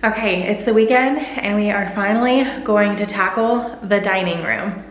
Okay, it's the weekend and we are finally going to tackle the dining room.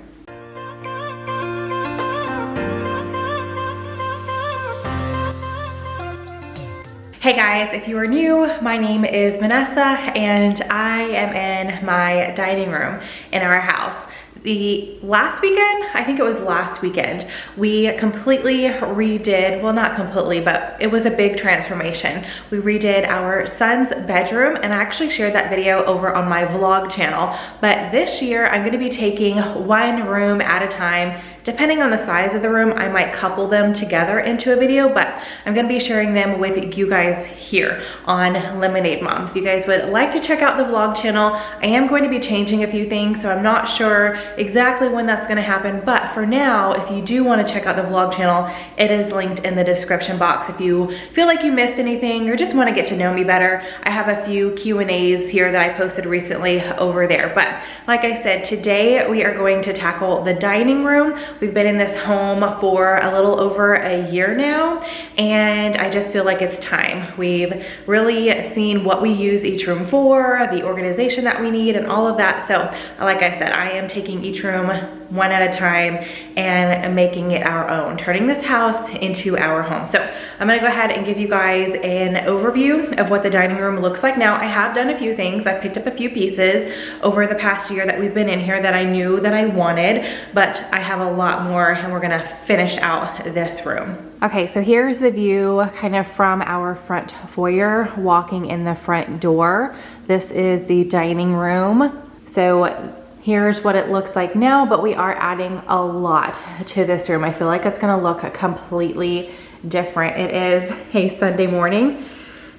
Hey guys, if you are new, my name is Vanessa and I am in my dining room in our house. The last weekend, I think it was last weekend, we completely redid, well not completely, but it was a big transformation. We redid our son's bedroom and I actually shared that video over on my vlog channel. But this year I'm gonna be taking one room at a time. Depending on the size of the room, I might couple them together into a video, but I'm gonna be sharing them with you guys here on Lemonade Mom. If you guys would like to check out the vlog channel, I am going to be changing a few things, so I'm not sure exactly when that's gonna happen, but for now, if you do wanna check out the vlog channel, it is linked in the description box. If you feel like you missed anything or just wanna get to know me better, I have a few Q&As here that I posted recently over there. But like I said, today we are going to tackle the dining room. We've been in this home for a little over a year now, and I just feel like it's time. We've really seen what we use each room for, the organization that we need, and all of that. So like I said, I am taking each room one at a time and making it our own, turning this house into our home. So I'm gonna go ahead and give you guys an overview of what the dining room looks like now. I have done a few things. I've picked up a few pieces over the past year that we've been in here that I knew that I wanted, but I have a lot more and we're gonna finish out this room. Okay, so here's the view kind of from our front foyer, walking in the front door. This is the dining room. So here's what it looks like now, but we are adding a lot to this room. I feel like it's gonna look completely different. It is a Sunday morning.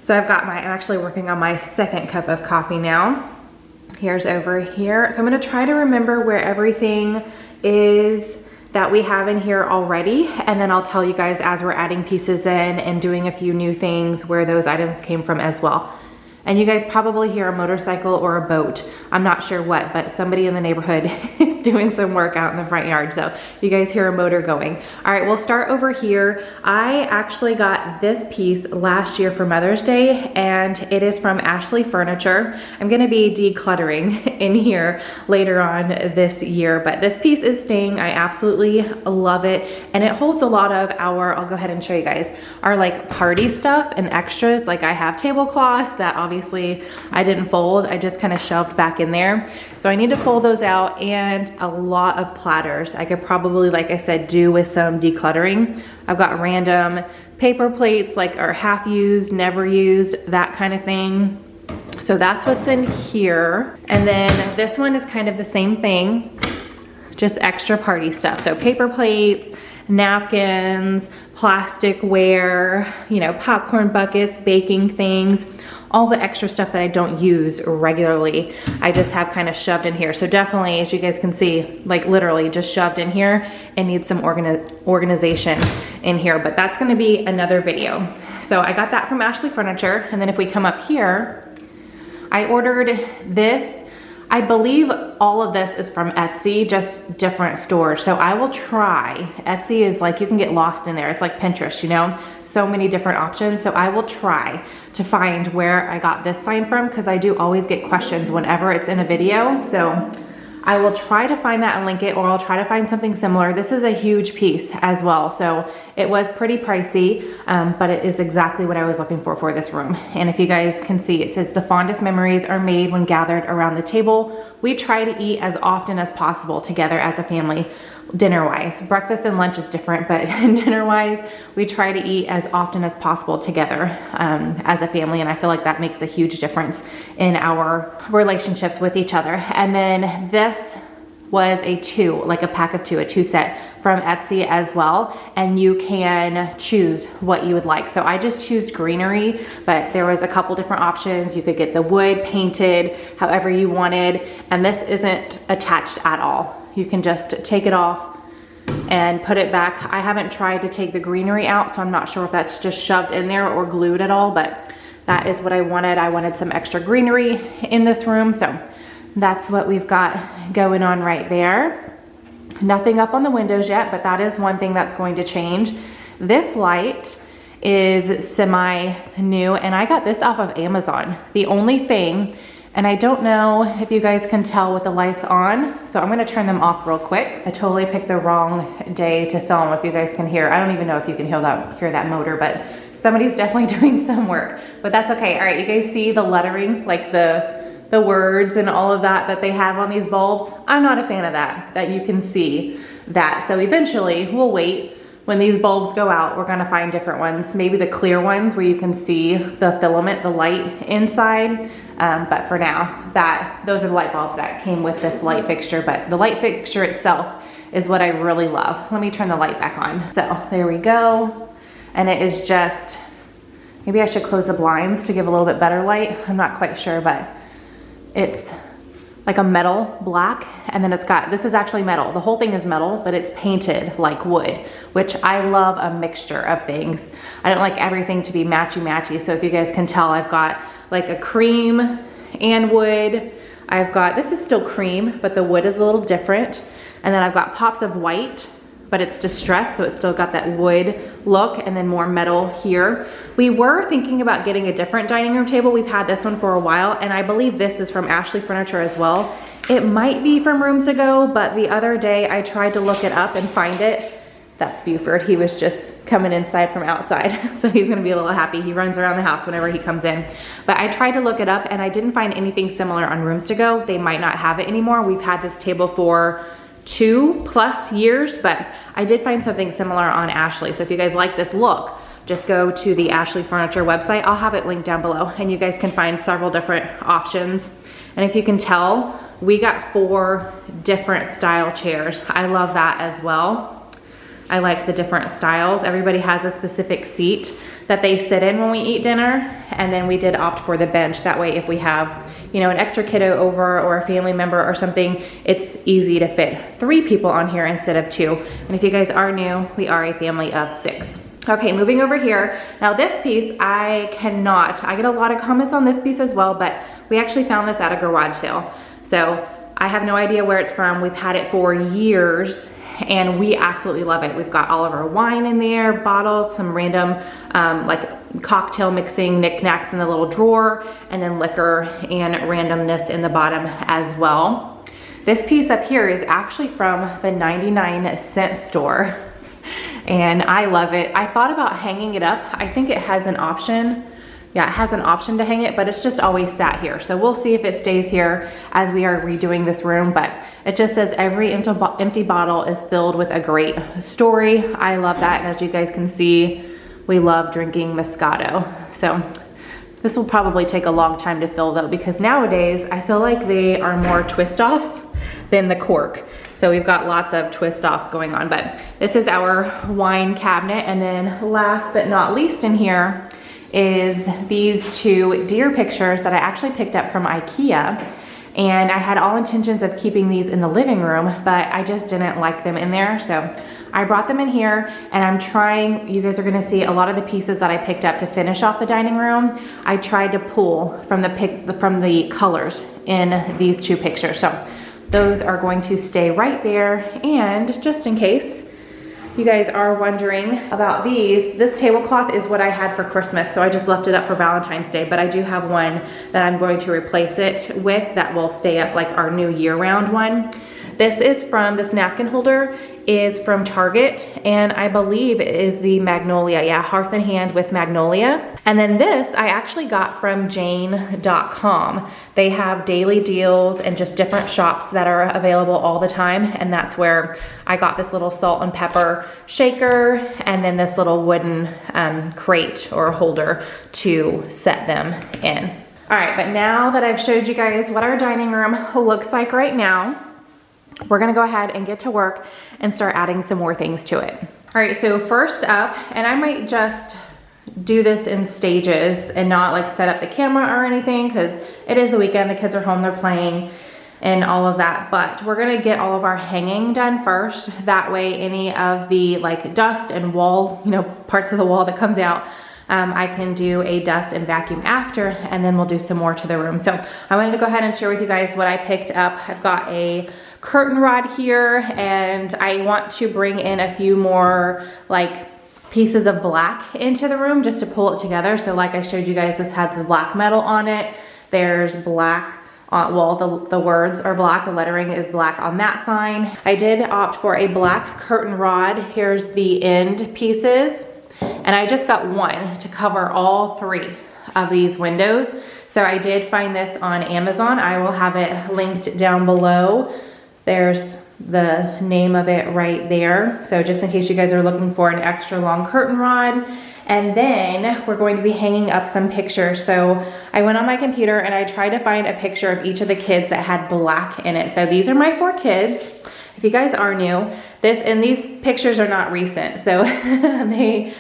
So I'm actually working on my second cup of coffee now. Here's over here. So I'm gonna try to remember where everything is that we have in here already, and then I'll tell you guys as we're adding pieces in and doing a few new things where those items came from as well. And you guys probably hear a motorcycle or a boat. I'm not sure what, but somebody in the neighborhood is doing some work out in the front yard. So you guys hear a motor going. All right, we'll start over here. I actually got this piece last year for Mother's Day, and it is from Ashley Furniture. I'm gonna be decluttering in here later on this year, but this piece is staying. I absolutely love it. And it holds a lot of our, I'll go ahead and show you guys, our like party stuff and extras. Like I have tablecloths that obviously I didn't fold, I just kind of shoved back in there. So I need to fold those out, and a lot of platters. I could probably, like I said, do with some decluttering. I've got random paper plates, like are half used, never used, that kind of thing. So that's what's in here. And then this one is kind of the same thing, just extra party stuff. So paper plates, napkins, plasticware, you know, popcorn buckets, baking things, all the extra stuff that I don't use regularly, I just have kind of shoved in here. So definitely, as you guys can see, like literally just shoved in here and need some organization in here, but that's gonna be another video. So I got that from Ashley Furniture. And then if we come up here, I ordered this. I believe all of this is from Etsy, just different stores. So I will try. Etsy is like, you can get lost in there. It's like Pinterest, you know? So many different options. So I will try to find where I got this sign from, because I do always get questions whenever it's in a video. So I will try to find that and link it, or I'll try to find something similar. This is a huge piece as well. So it was pretty pricey, but it is exactly what I was looking for this room. And if you guys can see, it says the fondest memories are made when gathered around the table. We try to eat as often as possible together as a family. Dinner-wise, breakfast and lunch is different, but dinner-wise, we try to eat as often as possible together as a family, and I feel like that makes a huge difference in our relationships with each other. And then this was a pack of two, a two set from Etsy as well, and you can choose what you would like. So I just chose greenery, but there was a couple different options. You could get the wood painted however you wanted, and this isn't attached at all. You can just take it off and put it back. I haven't tried to take the greenery out, so I'm not sure if that's just shoved in there or glued at all, but that is what I wanted. I wanted some extra greenery in this room, so that's what we've got going on right there. Nothing up on the windows yet, but that is one thing that's going to change. This light is semi-new, and I got this off of Amazon. The only thing, and I don't know if you guys can tell with the lights on, so I'm gonna turn them off real quick. I totally picked the wrong day to film, if you guys can hear. I don't even know if you can hear that motor, but somebody's definitely doing some work, but that's okay. All right, you guys see the lettering, like the words and all of that they have on these bulbs? I'm not a fan of that you can see that. So eventually we'll wait. When these bulbs go out, we're gonna find different ones, maybe the clear ones where you can see the filament, the light inside. But for now, those are the light bulbs that came with this light fixture, but the light fixture itself is what I really love. Let me turn the light back on. So there we go. And it is just, maybe I should close the blinds to give a little bit better light. I'm not quite sure, but it's like a metal black, and then it's got, this is actually metal. The whole thing is metal, but it's painted like wood, which I love a mixture of things. I don't like everything to be matchy-matchy. So if you guys can tell, I've got like a cream and wood. I've got, this is still cream, but the wood is a little different. And then I've got pops of white, but it's distressed, so it's still got that wood look, and then more metal here. We were thinking about getting a different dining room table. We've had this one for a while, and I believe this is from Ashley Furniture as well. It might be from Rooms to Go, but the other day I tried to look it up and find it. That's Buford. He was just coming inside from outside, so he's gonna be a little happy. He runs around the house whenever he comes in. But I tried to look it up, and I didn't find anything similar on Rooms to Go. They might not have it anymore. We've had this table for 2+ years, but I did find something similar on Ashley. So if you guys like this look, just go to the Ashley Furniture website. I'll have it linked down below, and you guys can find several different options. And if you can tell, we got 4 different style chairs. I love that as well. I like the different styles. Everybody has a specific seat that they sit in when we eat dinner, and then we did opt for the bench. That way, if we have, you know, an extra kiddo over or a family member or something, it's easy to fit 3 people on here instead of 2. And if you guys are new, we are a family of 6. Okay, moving over here. Now this piece, I get a lot of comments on this piece as well, but we actually found this at a garage sale. So I have no idea where it's from. We've had it for years, and we absolutely love it. We've got all of our wine in there, bottles, some random like cocktail mixing knickknacks in the little drawer, and then liquor and randomness in the bottom as well. This piece up here is actually from the 99-cent store, and I love it. I thought about hanging it up. I think it has an option. Yeah, it has an option to hang it, but it's just always sat here. So we'll see if it stays here as we are redoing this room, but it just says every empty bottle is filled with a great story. I love that, and as you guys can see, we love drinking Moscato. So this will probably take a long time to fill though, because nowadays I feel like they are more twist-offs than the cork. So we've got lots of twist-offs going on, but this is our wine cabinet. And then last but not least in here is these 2 deer pictures that I actually picked up from IKEA. And I had all intentions of keeping these in the living room, but I just didn't like them in there. So I brought them in here, and I'm trying, you guys are gonna see a lot of the pieces that I picked up to finish off the dining room. I tried to pull from the colors in these 2 pictures. So those are going to stay right there. And just in case you guys are wondering about these, this tablecloth is what I had for Christmas, so I just left it up for Valentine's Day, but I do have one that I'm going to replace it with that will stay up, like our new year-round one. This napkin holder is from Target, and I believe it is the Magnolia, yeah, Hearth and Hand with Magnolia. And then this I actually got from Jane.com. They have daily deals and just different shops that are available all the time, and that's where I got this little salt and pepper shaker, and then this little wooden crate or holder to set them in. All right, but now that I've showed you guys what our dining room looks like right now, we're gonna go ahead and get to work and start adding some more things to it. All right, so first up, and I might just do this in stages and not like set up the camera or anything, because it is the weekend, the kids are home, they're playing and all of that, but we're gonna get all of our hanging done first. That way any of the like dust and wall, you know, parts of the wall that comes out, I can do a dust and vacuum after, and then we'll do some more to the room. So I wanted to go ahead and share with you guys what I picked up. I've got a curtain rod here, and I want to bring in a few more like pieces of black into the room just to pull it together. So like I showed you guys, this has the black metal on it. There's black, well, the words are black, the lettering is black on that sign. I did opt for a black curtain rod. Here's the end pieces. And I just got one to cover all 3 of these windows. So I did find this on Amazon. I will have it linked down below. There's the name of it right there. So just in case you guys are looking for an extra long curtain rod. And then we're going to be hanging up some pictures. So I went on my computer and I tried to find a picture of each of the kids that had black in it. So these are my 4 kids. If you guys are new, these pictures are not recent. So they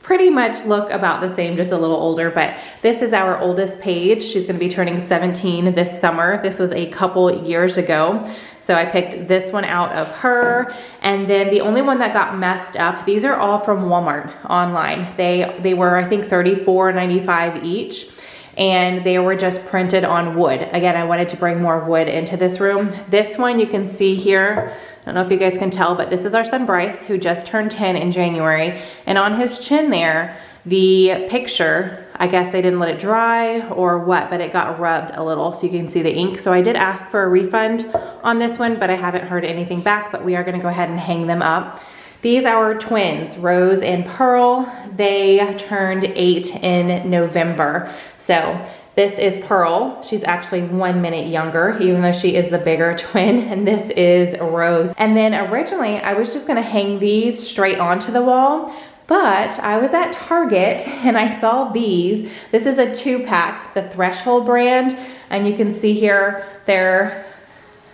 pretty much look about the same, just a little older, but this is our oldest Paige. She's gonna be turning 17 this summer. This was a couple years ago. So I picked this one out of her. And then the only one that got messed up, these are all from Walmart online. They were, I think, $34.95 each. And they were just printed on wood. Again, I wanted to bring more wood into this room. This one you can see here, I don't know if you guys can tell, but this is our son Bryce, who just turned 10 in January. And on his chin there, the picture, I guess they didn't let it dry or what, but it got rubbed a little so you can see the ink. So I did ask for a refund on this one, but I haven't heard anything back, but we are gonna go ahead and hang them up. These are our twins, Rose and Pearl. They turned 8 in November. So this is Pearl. She's actually 1 minute younger, even though she is the bigger twin, and this is Rose. And then originally I was just gonna hang these straight onto the wall, but I was at Target and I saw these. This is a 2-pack, the Threshold brand, and you can see here, they're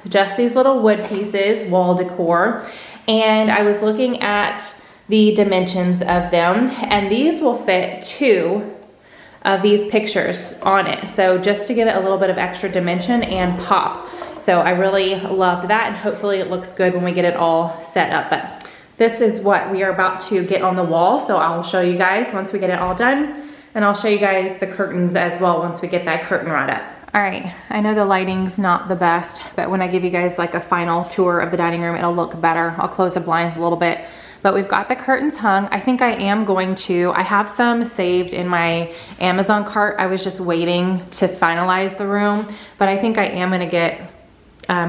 just these little wood pieces, wall decor. And I was looking at the dimensions of them, and these will fit 2 of these pictures on it. So just to give it a little bit of extra dimension and pop. So I really loved that, and hopefully it looks good when we get it all set up. But this is what we are about to get on the wall. So I'll show you guys once we get it all done, and I'll show you guys the curtains as well once we get that curtain rod up. All right, I know the lighting's not the best, but when I give you guys like a final tour of the dining room, it'll look better. I'll close the blinds a little bit. But we've got the curtains hung. I think I am going to, I have some saved in my Amazon cart. I was just waiting to finalize the room, but I think I am gonna get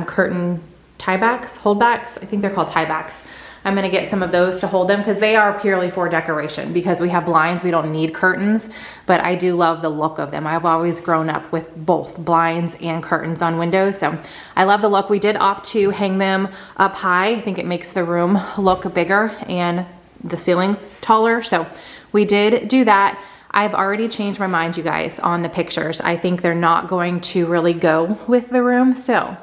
curtain tie-backs, holdbacks. I think they're called tie-backs. I'm gonna get some of those to hold them because they are purely for decoration. Because we have blinds, we don't need curtains, but I do love the look of them. I've always grown up with both blinds and curtains on windows, so I love the look. We did opt to hang them up high. I think it makes the room look bigger and the ceiling's taller, so we did do that. I've already changed my mind, you guys, on the pictures. I think they're not going to really go with the room, so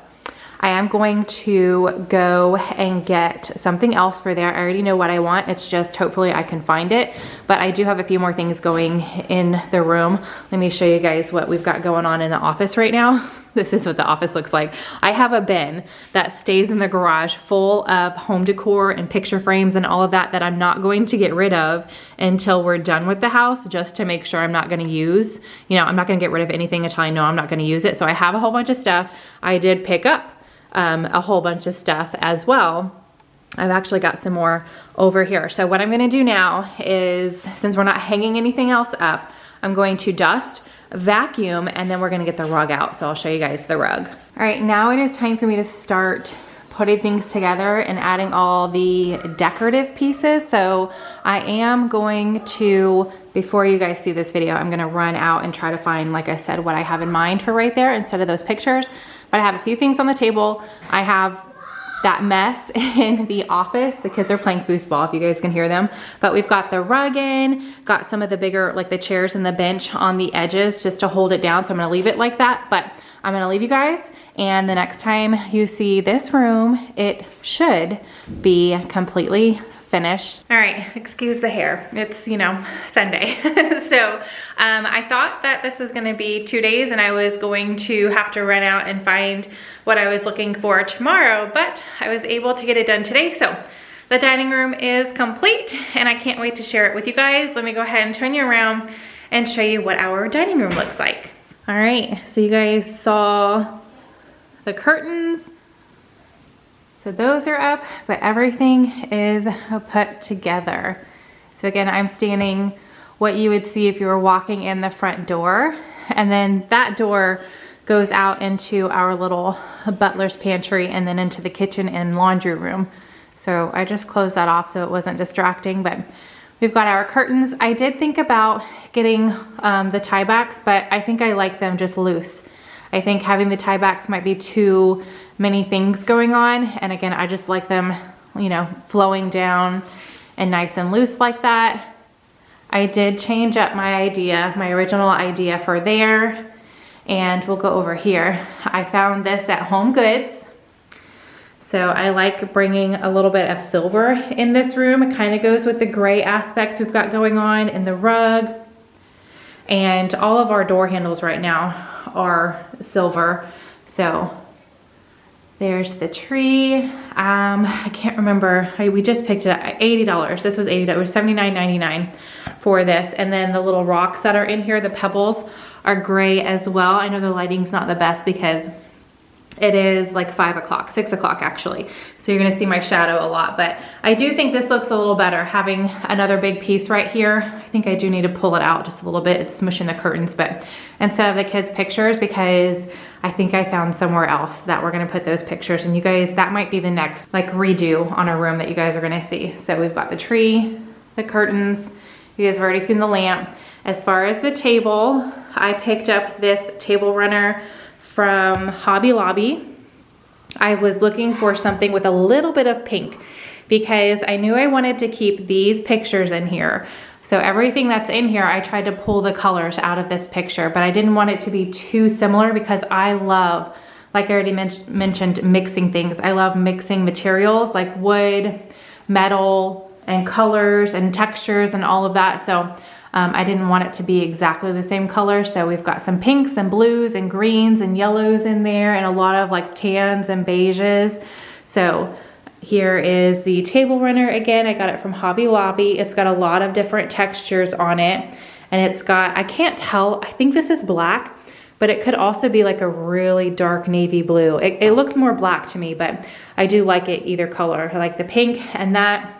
I am going to go and get something else for there. I already know what I want. It's just hopefully I can find it. But I do have a few more things going in the room. Let me show you guys what we've got going on in the office right now. This is what the office looks like. I have a bin that stays in the garage full of home decor and picture frames and all of that that I'm not going to get rid of until we're done with the house, just to make sure I'm not gonna use, I'm not gonna get rid of anything until I know I'm not gonna use it. So I have a whole bunch of stuff. I did pick up a whole bunch of stuff as well. I've actually got some more over here. So what I'm gonna do now is, since we're not hanging anything else up, I'm going to dust, vacuum, and then we're gonna get the rug out. So I'll show you guys the rug. All right, now it is time for me to start putting things together and adding all the decorative pieces. So I am going to, before you guys see this video, I'm gonna run out and try to find, like I said, what I have in mind for right there instead of those pictures. But I have a few things on the table. I have that mess in the office. The kids are playing foosball, if you guys can hear them. But we've got the rug in, got some of the bigger, like the chairs and the bench on the edges just to hold it down. So I'm gonna leave it like that, but I'm gonna leave you guys. And the next time you see this room, it should be completely finished. All right, excuse the hair. It's, Sunday. So I thought that this was gonna be 2 days and I was going to have to run out and find what I was looking for tomorrow, but I was able to get it done today. So the dining room is complete and I can't wait to share it with you guys. Let me go ahead and turn you around and show you what our dining room looks like. All right, so you guys saw the curtains. So those are up, but everything is put together. So again, I'm standing what you would see if you were walking in the front door. And then that door goes out into our little butler's pantry and then into the kitchen and laundry room. So I just closed that off so it wasn't distracting, but we've got our curtains. I did think about getting the tie backs, but I think I like them just loose. I think having the tie backs might be too many things going on. And again, I just like them, you know, flowing down and nice and loose like that. I did change up my original idea for there, and we'll go over here. I found this at Home Goods. So I like bringing a little bit of silver in this room. It kind of goes with the gray aspects we've got going on in the rug. And all of our door handles right now are silver. So there's the tree. I can't remember, we just picked it up at $80. This was $80, it was $79.99 for this. And then the little rocks that are in here, the pebbles, are gray as well. I know the lighting's not the best because it is like 5 o'clock, 6 o'clock actually. So you're gonna see my shadow a lot, but I do think this looks a little better having another big piece right here. I think I do need to pull it out just a little bit. It's smushing the curtains, but instead of the kids' pictures, because I think I found somewhere else that we're gonna put those pictures, and you guys, that might be the next like redo on a room that you guys are gonna see. So we've got the tree, the curtains, you guys have already seen the lamp. As far as the table, I picked up this table runner from Hobby Lobby. I was looking for something with a little bit of pink because I knew I wanted to keep these pictures in here. So everything that's in here, I tried to pull the colors out of this picture, but I didn't want it to be too similar because I love, like I already mentioned, mixing things. I love mixing materials like wood, metal, and colors and textures and all of that. So I didn't want it to be exactly the same color. So we've got some pinks and blues and greens and yellows in there and a lot of like tans and beiges. So here is the table runner. Again, I got it from Hobby Lobby. It's got a lot of different textures on it. And it's got, I can't tell, I think this is black, but it could also be like a really dark navy blue. It looks more black to me, but I do like it either color. I like the pink and that.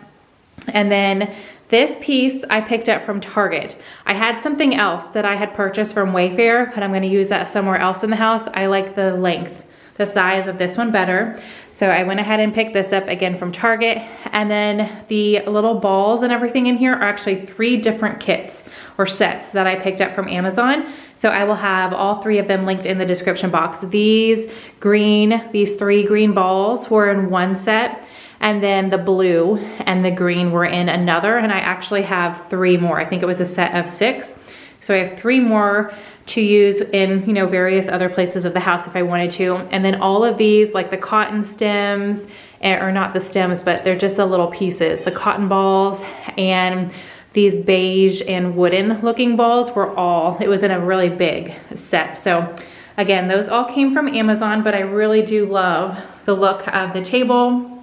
And then this piece I picked up from Target. I had something else that I had purchased from Wayfair, but I'm gonna use that somewhere else in the house. I like the length, the size of this one better. So I went ahead and picked this up again from Target. And then the little balls and everything in here are actually 3 different kits or sets that I picked up from Amazon. So I will have all 3 of them linked in the description box. These 3 green balls were in one set. And then the blue and the green were in another, and I actually have 3 more. I think it was a set of 6. So I have 3 more to use in, you know, various other places of the house if I wanted to. And then all of these, like the cotton stems, or not the stems, but they're just the little pieces, the cotton balls and these beige and wooden looking balls were all, it was in a really big set. So again, those all came from Amazon, but I really do love the look of the table.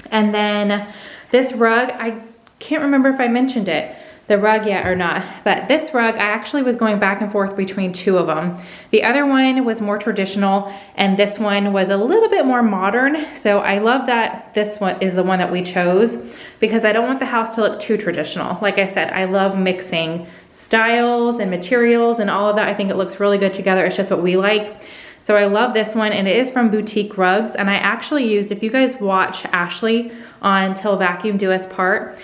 And then this rug, I can't remember if I mentioned it, the rug yet or not, but this rug, I actually was going back and forth between 2 of them. The other one was more traditional and this one was a little bit more modern. So I love that this one is the one that we chose because I don't want the house to look too traditional. Like I said, I love mixing styles and materials and all of that. I think it looks really good together. It's just what we like. So I love this one, and it is from Boutique Rugs, and I actually used, if you guys watch Ashley on Till Vacuum Do Us Part,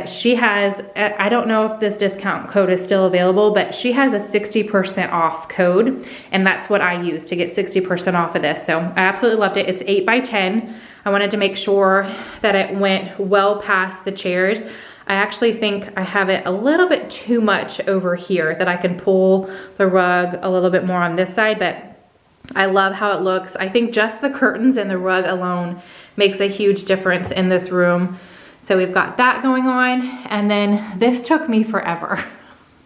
she has, I don't know if this discount code is still available, but she has a 60% off code, and that's what I used to get 60% off of this. So I absolutely loved it. It's 8 by 10. I wanted to make sure that it went well past the chairs. I actually think I have it a little bit too much over here, that I can pull the rug a little bit more on this side, but I love how it looks. I think just the curtains and the rug alone makes a huge difference in this room. So we've got that going on. And then this took me forever,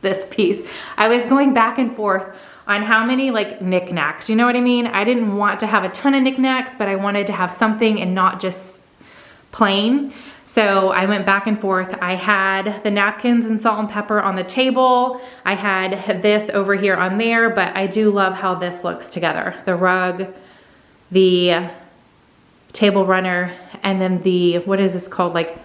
this piece. I was going back and forth on how many like knickknacks, you know what I mean? I didn't want to have a ton of knickknacks, but I wanted to have something and not just plain. So I went back and forth. I had the napkins and salt and pepper on the table. I had this over here on there, but I do love how this looks together. The rug, the table runner, and then the, what is this called? Like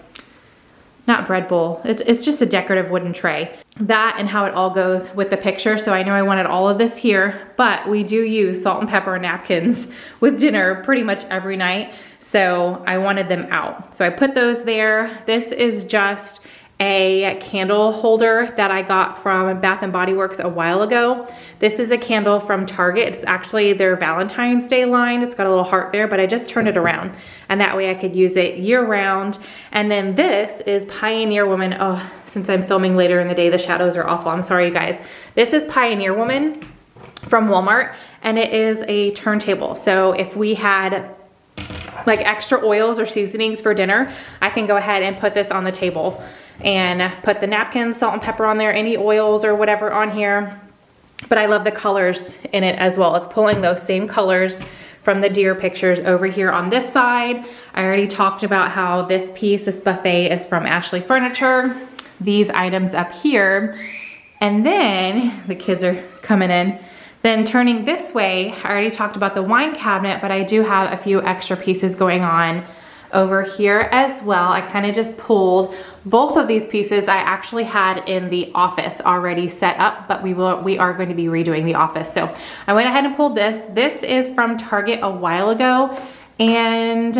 not bread bowl, it's just a decorative wooden tray. That and how it all goes with the picture. So I know I wanted all of this here, but we do use salt and pepper napkins with dinner pretty much every night. So I wanted them out. So I put those there. This is just a candle holder that I got from Bath and Body Works a while ago. This is a candle from Target. It's actually their Valentine's Day line. It's got a little heart there, but I just turned it around and that way I could use it year round. And then this is Pioneer Woman. Oh, since I'm filming later in the day, the shadows are awful. I'm sorry, you guys. This is Pioneer Woman from Walmart, and it is a turntable. So if we had like extra oils or seasonings for dinner, I can go ahead and put this on the table and put the napkins, salt and pepper on there, any oils or whatever on here. But I love the colors in it as well. It's pulling those same colors from the deer pictures over here on this side. I already talked about how this piece, this buffet, is from Ashley Furniture. These items up here. And then the kids are coming in. Then turning this way, I already talked about the wine cabinet, but I do have a few extra pieces going on over here as well. I kind of just pulled both of these pieces. I actually had in the office already set up, but we are going to be redoing the office. So I went ahead and pulled this. This is from Target a while ago, and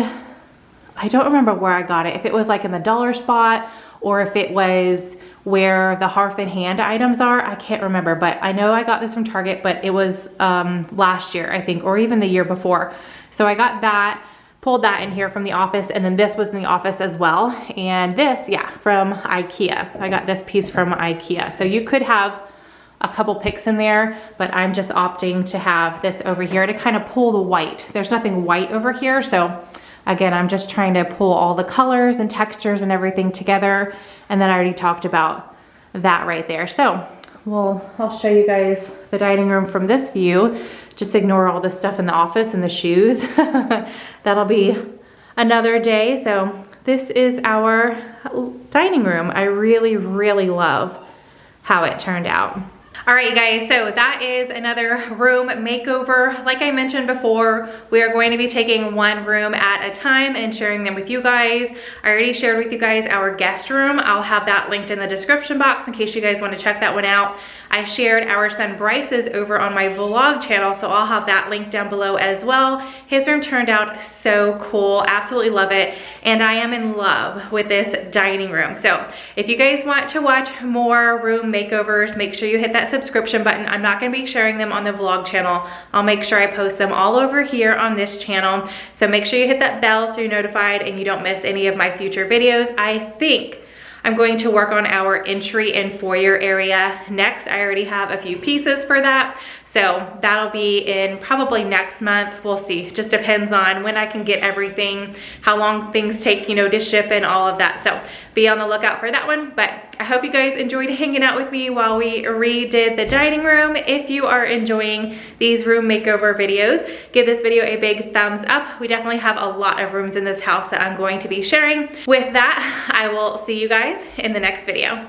I don't remember where I got it. If it was like in the dollar spot or if it was where the Hearth and Hand items are, I can't remember, but I know I got this from Target, but it was last year, I think, or even the year before. So I got that, pulled that in here from the office, and then this was in the office as well. And this, yeah, from IKEA. I got this piece from IKEA. So you could have a couple picks in there, but I'm just opting to have this over here to kind of pull the white. There's nothing white over here, so again, I'm just trying to pull all the colors and textures and everything together. And then I already talked about that right there. So I'll show you guys the dining room from this view. Just ignore all the stuff in the office and the shoes. That'll be another day. So this is our dining room. I really, really love how it turned out. All right, you guys, so that is another room makeover. Like I mentioned before, we are going to be taking one room at a time and sharing them with you guys. I already shared with you guys our guest room. I'll have that linked in the description box in case you guys want to check that one out. I shared our son Bryce's over on my vlog channel, so I'll have that linked down below as well. His room turned out so cool, absolutely love it, and I am in love with this dining room. So if you guys want to watch more room makeovers, make sure you hit that subscription button. I'm not going to be sharing them on the vlog channel. I'll make sure I post them all over here on this channel. So make sure you hit that bell so you're notified and you don't miss any of my future videos. I think I'm going to work on our entry and foyer area next. I already have a few pieces for that. So that'll be in probably next month. We'll see. Just depends on when I can get everything, how long things take, you know, to ship and all of that. So be on the lookout for that one. But I hope you guys enjoyed hanging out with me while we redid the dining room. If you are enjoying these room makeover videos, give this video a big thumbs up. We definitely have a lot of rooms in this house that I'm going to be sharing. With that, I will see you guys in the next video.